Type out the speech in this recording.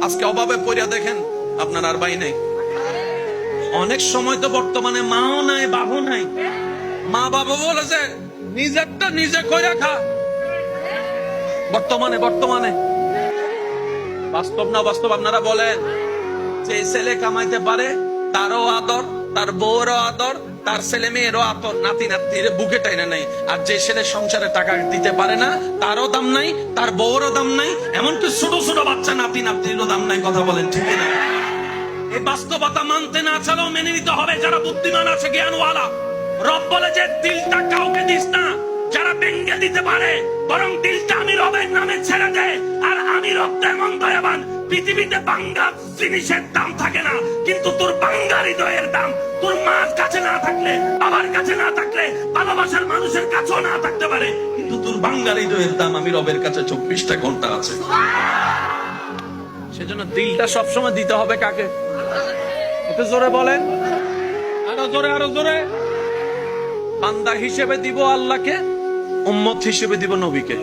আজকে অভাবে পড়িয়া দেখেন আপনার আর ভাই নেই। অনেক সময় তো বর্তমানে মাও নাই বাবু নাই, মা বাবা বলেছে নিজেরটা নিজে কইরা খা। বর্তমানে বাস্তব না বাস্তব আপনারা বলেন, যে ছেলে কামাইতে পারে তারও আদর, তার বউরও আদর, তার ছেলে মেয়েরও আদর, নাতি নাতির বুকে টাইনা নাই। আর যে ছেলে সংসারে টাকা দিতে পারে না তারও দাম নাই, তার বউরও দাম নাই, এমনকি ছোট ছোট বাচ্চা নাতি নাতিরও দাম নাই। কথা বলেন ঠিক না? এই বাস্তবতা মানতে না চালেও মেনে নিতে হবে যারা বুদ্ধিমান আছে, জ্ঞানওয়ালা। রব বলে যে দিলটা কাউকে দিস না যারা ভেঙে দিতে পারে, বরং দিলটা আমি রবের নামে ছেড়ে দে। আর আমি রব তেমন দয়াবান, পৃথিবীতে বাঙ্গা জিনিসের দাম থাকে না, কিন্তু তোর বাঙ্গা হৃদয়ের দাম তোর মার কাছে না থাকলে, বাবার কাছে না থাকলে, ভালোবাসার মানুষের কাছেও না থাকতে পারে, কিন্তু তোর বাঙ্গা হৃদয়ের দাম আমি রবের কাছে 24টা ঘন্টা আছে। সেজন্য দিলটা সবসময় দিতে হবে কাকে? একটু জোরে বলেন, আরো জোরে। বান্দা হিসেবে দিব আল্লাহকে, উম্মত হিসেবে দিব নবীকে।